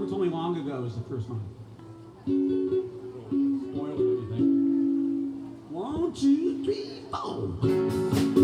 Never Told Me Long Ago is the first one. Spoiled everything. 1, 2, 3, 4.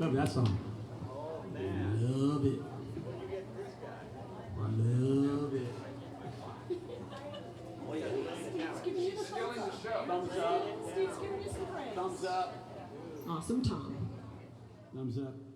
Love that song. Love it. Love it. Thumbs up. Thumbs up. Awesome, Tom. Thumbs up.